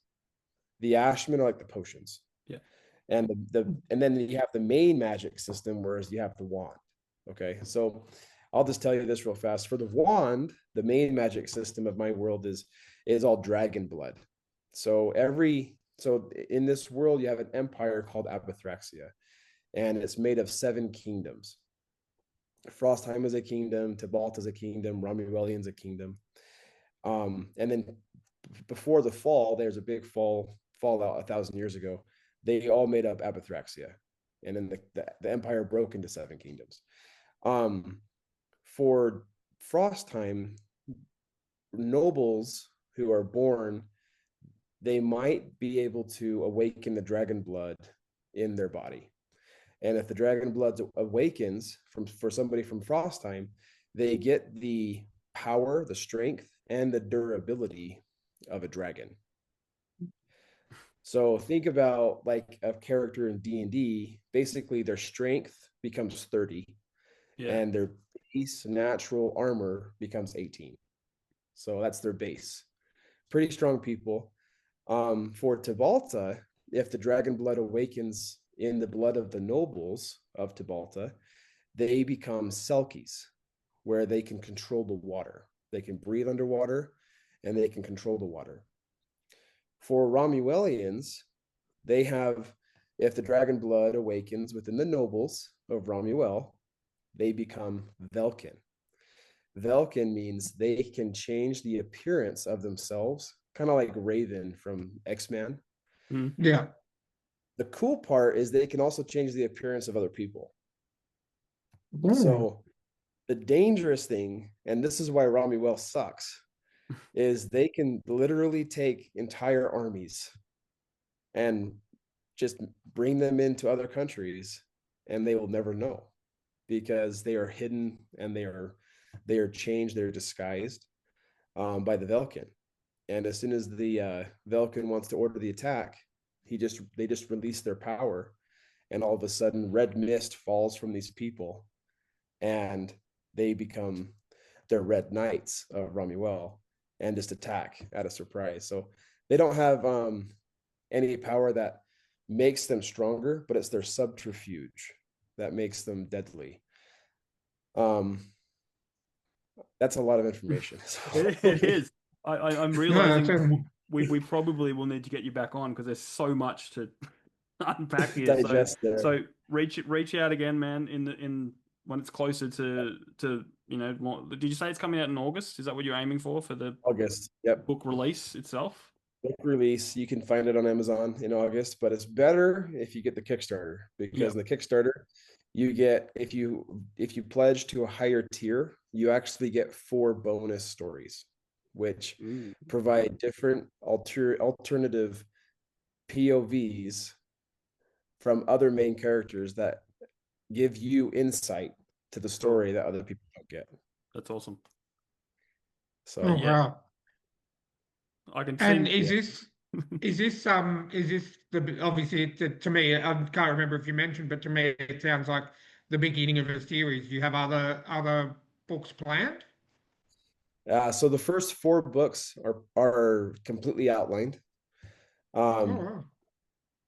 The Ashmen are like the potions. Yeah. And and then you have the main magic system, whereas you have the wand. Okay, so I'll just tell you this real fast. For the wand, the main magic system of my world is all dragon blood. So in this world, you have an empire called Abathraxia, and it's made of 7 kingdoms. Frostheim is a kingdom, Tybalt is a kingdom, Romuellian's a kingdom. And then before the fall, there's a big fallout 1,000 years ago. They all made up Abathraxia, and then the empire broke into 7 kingdoms. For Frostheim, nobles who are born, they might be able to awaken the dragon blood in their body. And if the dragon blood awakens for somebody from Frostheim, they get the power, the strength, and the durability of a dragon. So think about like a character in D&D, basically their strength becomes 30, and their base natural armor becomes 18. So that's their base. Pretty strong people. For Tybalta, if the dragon blood awakens in the blood of the nobles of Tybalta, they become Selkies, where they can control the water. They can breathe underwater, and they can control the water. For Romuellians, they have, if the dragon blood awakens within the nobles of Romuel, they become Velkin. Velkin means they can change the appearance of themselves, kind of like Raven from X-Men. Yeah. The cool part is they can also change the appearance of other people. So the dangerous thing, and this is why Romuel sucks, is they can literally take entire armies and just bring them into other countries, and they will never know, because they are hidden and they are changed, they're disguised by the Velkin. And as soon as the Velkin wants to order the attack, they just release their power, and all of a sudden red mist falls from these people, and they become their red knights of Romuel and just attack at a surprise. So they don't have any power that makes them stronger, but it's their subterfuge that makes them deadly. That's a lot of information. It is. I'm realizing we probably will need to get you back on, because there's so much to unpack here. Digest there. So reach out again, man. In when it's closer to did you say it's coming out in August? Is that what you're aiming for the August? Yep. Book release itself? Book release. You can find it on Amazon in August, but it's better if you get the Kickstarter, because in the Kickstarter, you get, if you pledge to a higher tier, you actually get 4 bonus stories, which provide different alternative POVs from other main characters that give you insight to the story that other people don't get. That's awesome. So wow. I can And see. is this the, obviously to me, I can't remember if you mentioned, but to me it sounds like the beginning of a series. Do you have other books planned? So the first 4 books are completely outlined. Wow.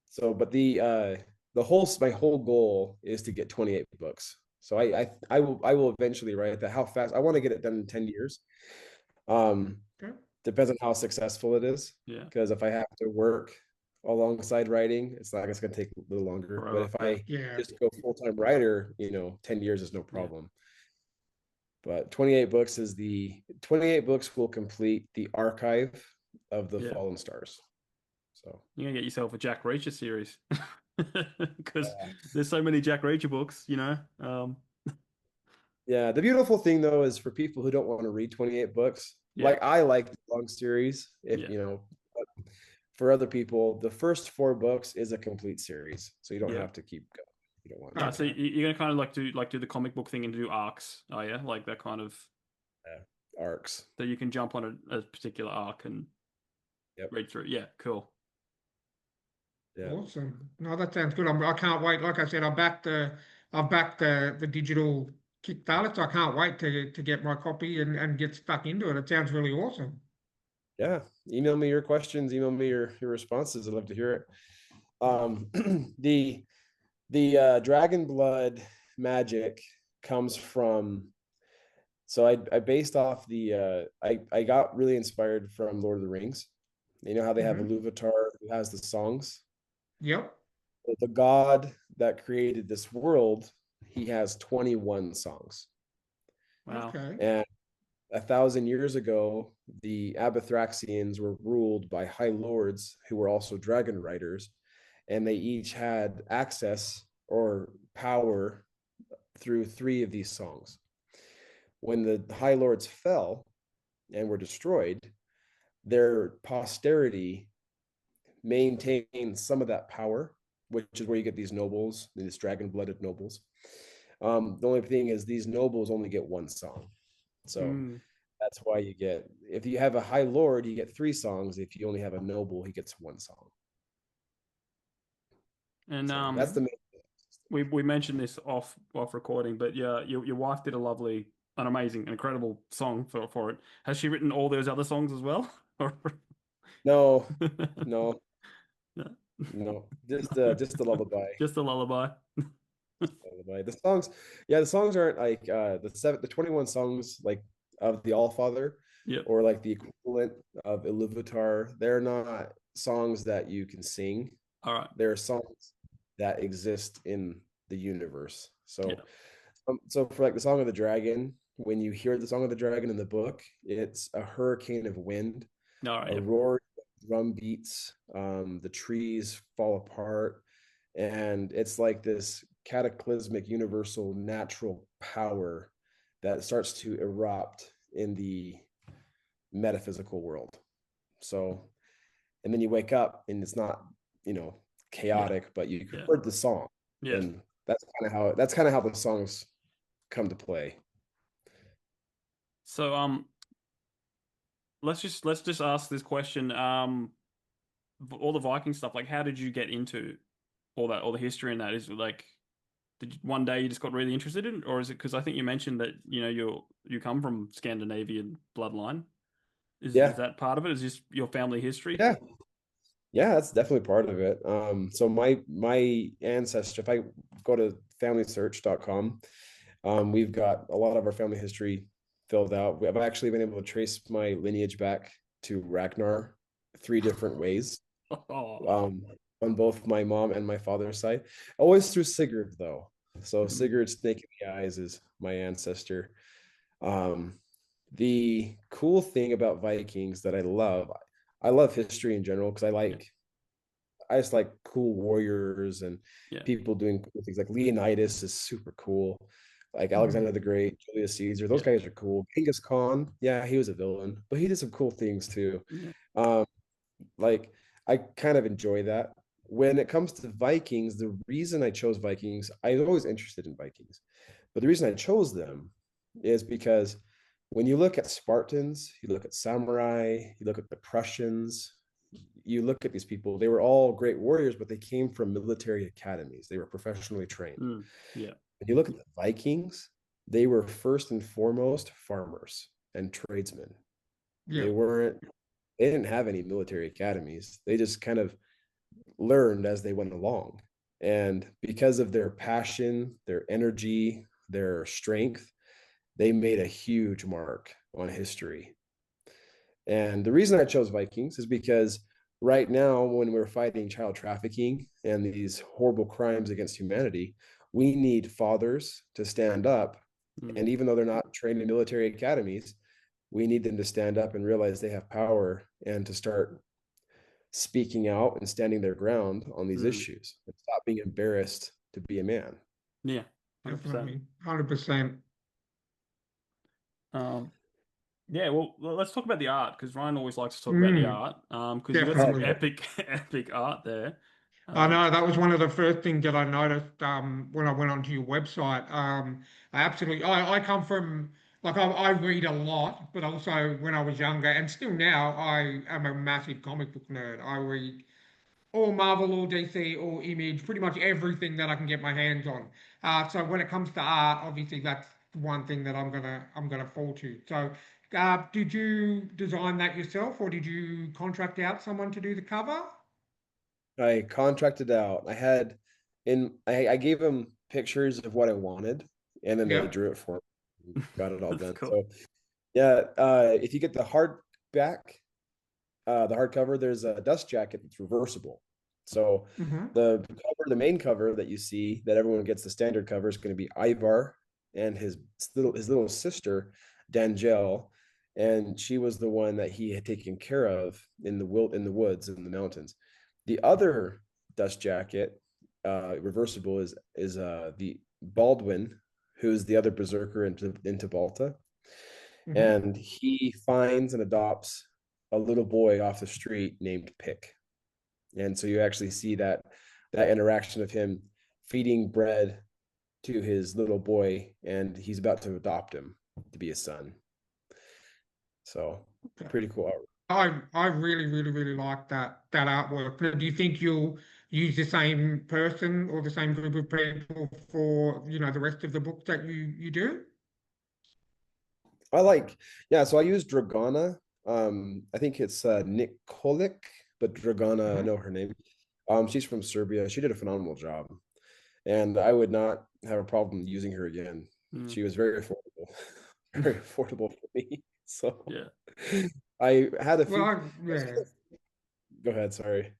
So, but my whole goal is to get 28 books. So I will eventually write that. How fast? I want to get it done in 10 years. Depends on how successful it is. Yeah. Because if I have to work alongside writing, it's going to take a little longer. But if I just go full-time writer, 10 years is no problem. But 28 books will complete the archive of the Fallen Stars. So you're gonna get yourself a Jack Reacher series, because there's so many Jack Reacher books, Yeah, the beautiful thing though is for people who don't want to read 28 books, like I like the long series. For other people, the first 4 books is a complete series, so you don't have to keep going. You don't want. So you're gonna kind of do the comic book thing and do arcs, like that kind of arcs. So you can jump on a particular arc and read through. Yeah, cool. Yeah. Awesome. No, that sounds good. I can't wait. Like I said, I've backed the digital Kickstarter, so I can't wait to get my copy and get stuck into it. It sounds really awesome. Yeah. Email me your questions, email me your responses. I'd love to hear it. Um, the dragon blood magic comes from. So I based off I got really inspired from Lord of the Rings. You know how they have a Hmm. Iluvatar who has the songs. Yep. The god that created this world, he has 21 songs. Wow. Okay. And 1,000 years ago, the Abathraxians were ruled by high lords who were also dragon riders, and they each had access or power through three of these songs. When the high lords fell and were destroyed, their posterity maintained some of that power, which is where you get these nobles, these dragon-blooded nobles. The only thing is these nobles only get one song. So Mm. that's why you get, if you have a high lord, you get three songs. If you only have a noble, he gets one song. And So that's the main. we mentioned this off recording, but yeah, your wife did an amazing, an incredible song for it. Has she written all those other songs as well? No, no, Yeah. no. Just the lullaby. Just a lullaby. Lullaby. The songs, yeah, the songs aren't like the 21 songs like of the All Father Yep. or like the equivalent of Iluvatar. They're not songs that you can sing. All right. They're songs that exist in the universe. Yeah. So for like the Song of the Dragon, when you hear the Song of the Dragon in the book, it's a hurricane of wind, All right. a Yep. roar, drum beats, the trees fall apart, and it's like this cataclysmic, universal, natural power that starts to erupt in the metaphysical world. So, and then you wake up and it's not, Yeah. chaotic, but you Yeah. heard the song, Yeah. and that's kind of how the songs come to play. So let's just ask this question. All the Viking stuff, like how did you get into all the history in that? Is it like one day you just got really interested in, or is it because I think you mentioned that you come from Scandinavian bloodline? Is Yeah, that part of it? Is just your family history? yeah, yeah. That's definitely part of it. So my ancestor, if I go to familysearch.com, we've got a lot of our family history filled out. I've actually been able to trace my lineage back to Ragnar three different ways, Oh, um, on both my mom and my father's side. Always through Sigurd, though. So mm, Sigurd Snake in the Eyes is my ancestor. Um, the cool thing about Vikings that I love history in general because yeah, I just like cool warriors and yeah, people doing cool things. Like Leonidas is super cool. Like Mm. Alexander the Great, Julius Caesar, those yeah, guys are cool. Genghis Khan, yeah, he was a villain, but he did some cool things too. yeah. Um, like I kind of enjoy that. When it comes to Vikings, the reason I chose Vikings, I was always interested in Vikings, but the reason I chose them is because when you look at Spartans, you look at samurai, you look at the Prussians, you look at these people, they were all great warriors, but they came from military academies. They were professionally trained. Mm, yeah, When you look at the Vikings, they were first and foremost farmers and tradesmen. Yeah. They weren't, they didn't have any military academies. They just kind of learned as they went along. And because of their passion, their energy, their strength, they made a huge mark on history. And the reason I chose Vikings is because right now, when we're fighting child trafficking and these horrible crimes against humanity, we need fathers to stand up. mm, And even though they're not trained in military academies, we need them to stand up and realize they have power and to start speaking out and standing their ground on these mm, issues and stop being embarrassed to be a man. yeah, 100%. Definitely. 100%. Um, yeah, well, let's talk about the art because Ryan always likes to talk about the Mm. art. Because you got some Definitely. epic, epic art there. I Um, know that was one of the first things that I noticed when I went onto your website. I come from, like, I read a lot, but also when I was younger and still now, I am a massive comic book nerd. I read all Marvel, all DC, all Image, pretty much everything that I can get my hands on. So when it comes to art, obviously that's one thing that I'm gonna fall to. So, did you design that yourself, or did you contract out someone to do the cover? I contracted out. I gave them pictures of what I wanted, and then they Yep. drew it for me. Got it all That's done. cool. So yeah, if you get the hardback, the hardcover, there's a dust jacket that's reversible. So Mm-hmm. the main cover that you see that everyone gets the standard cover is going to be Ivar and his little sister Dangel, and she was the one that he had taken care of in the woods in the mountains. The other dust jacket, reversible, is the Baldwin, who's the other berserker into Balta, Mm-hmm. and he finds and adopts a little boy off the street named Pick. And so you actually see that interaction of him feeding bread to his little boy, and he's about to adopt him to be his son. So Okay. pretty cool. I really, really, really like that artwork. But do you think you'll use the same person or the same group of people for, the rest of the book that you do? I like, yeah. So I use Dragana. I think it's Nick Kolik, but Dragana, I Mm-hmm. know her name. She's from Serbia. She did a phenomenal job, and I would not have a problem using her again. Mm. She was very affordable, very affordable for me. So Yeah. I had a Well, few. yeah. Go ahead. Sorry.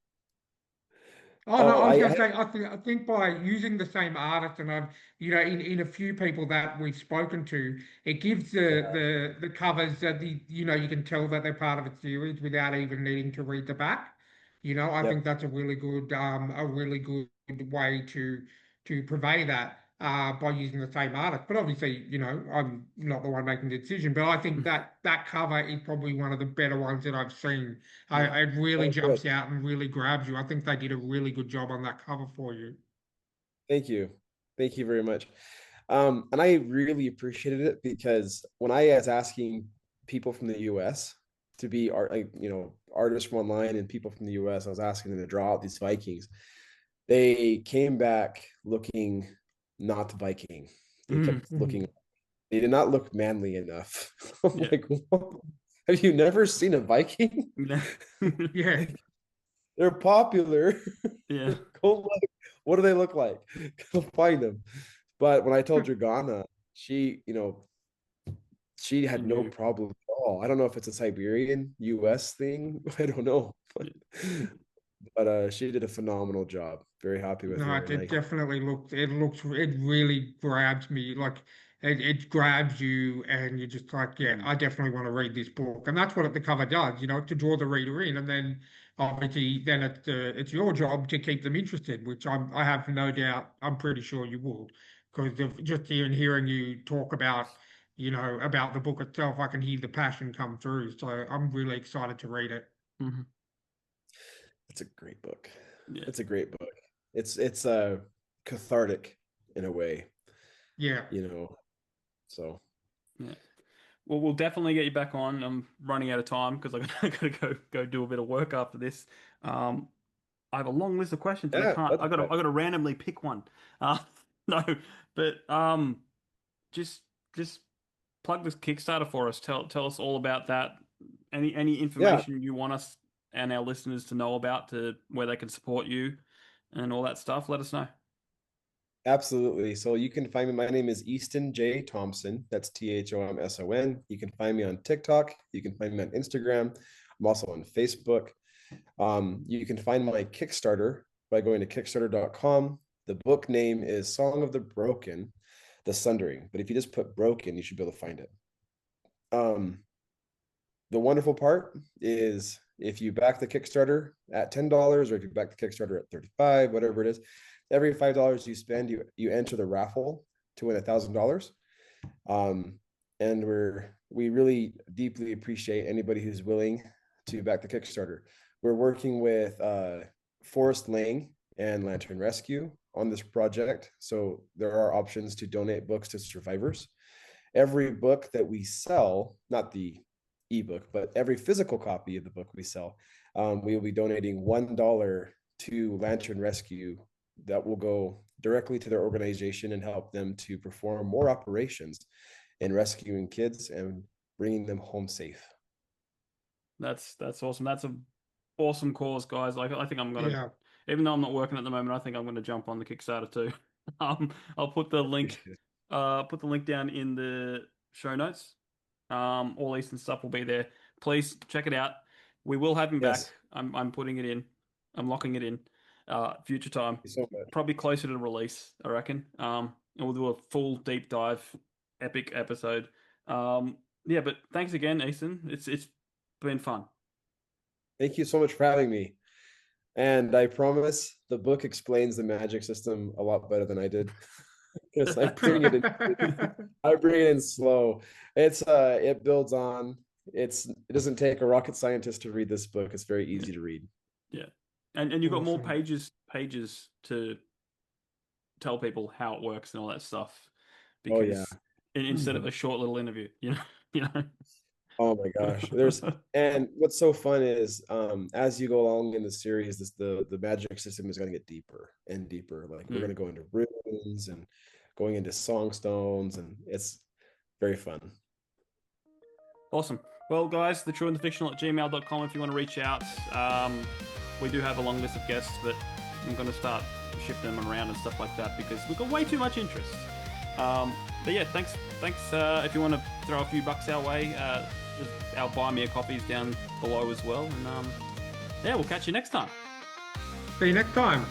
Oh no, Oh, I was going I to say I think by using the same artist, and I've in a few people that we've spoken to, it gives the covers that you can tell that they're part of a series without even needing to read the back. I yep. think that's a really good way to purvey that by using the same artist. But obviously, I'm not the one making the decision, but I think that cover is probably one of the better ones that I've seen. It really Oh, good. jumps out and really grabs you. I think they did a really good job on that cover for you. Thank you. Thank you very much. And I really appreciated it because when I was asking people from the US to be artists from online and people from the US, I was asking them to draw out these Vikings. They came back looking not Viking. They Mm. kept looking, they did not look manly enough. I'm Yeah. like, what? Have you never seen a Viking? Yeah. Yeah. They're popular. Yeah. Go look. What do they look like? Go find them. But when I told Dragana, she, she She had no knew. problem at all. I don't know if it's a Siberian US thing. I don't know. Yeah. But she did a phenomenal job. Very happy with No, her. And it definitely it really grabs me. Like it grabs you and you're just like, yeah, Mm. I definitely want to read this book. And that's what the cover does, to draw the reader in. And then obviously then it's your job to keep them interested, which I have no doubt, I'm pretty sure you would. Because of just even hearing you talk about the book itself, I can hear the passion come through. So I'm really excited to read it. Mhm. it's a great book. Yeah. It's a great book. It's cathartic in a way, Yeah. you know. So Yeah. Well, we'll definitely get you back on. I'm running out of time because I gotta go do a bit of work after this. Um, I have a long list of questions, but I yeah, can't. that's I gotta randomly pick one. Uh, no, but just just plug this Kickstarter for us. Tell us all about that. Any yeah. information you want us and our listeners to know about to where they can support you and all that stuff. Let us know. Absolutely. So you can find me. My name is Easton J Thomson. That's Thomson. You can find me on TikTok. You can find me on Instagram. I'm also on Facebook. You can find my Kickstarter by going to Kickstarter.com. The book name is Song of the Broken, The Sundering. But if you just put broken, you should be able to find it. The wonderful part is if you back the Kickstarter at $10 or if you back the Kickstarter at 35, whatever it is, every $5 you spend, you enter the raffle to win $1,000. And we really deeply appreciate anybody who's willing to back the Kickstarter. We're working with Forest Lang and Lantern Rescue on this project. So there are options to donate books to survivors. Every book that we sell, not the ebook, but every physical copy of the book we sell, we will be donating $1 to Lantern Rescue that will go directly to their organization and help them to perform more operations in rescuing kids and bringing them home safe. That's awesome. That's a awesome cause, guys. Like I think I'm gonna Yeah. Even though I'm not working at the moment, I think I'm going to jump on the Kickstarter too. I'll put the link down in the show notes. All Easton stuff will be there. Please check it out. We will have him back. Yes. I'm putting it in. I'm locking it in. Future time. Thank you so much. Probably closer to release, I reckon. And we'll do a full deep dive, epic episode. Yeah, but thanks again, Easton. It's been fun. Thank you so much for having me. And I promise the book explains the magic system a lot better than I did. Because I bring it in slow. It builds on. It doesn't take a rocket scientist to read this book. It's very easy to read. Yeah. And you've got more pages to tell people how it works and all that stuff. Because instead of a short little interview, you know. Oh my gosh. And what's so fun is as you go along in the series, the magic system is going to get deeper and deeper. Like we're going to go into runes and going into song stones, and it's very fun. Awesome. Well, guys, thetrueandthefictional@gmail.com if you want to reach out. We do have a long list of guests, but I'm going to start shifting them around and stuff like that because we've got way too much interest. But yeah, thanks. If you want to throw a few bucks our way, our Buy Me a Coffee is down below as well. And yeah, we'll catch you next time. See you next time.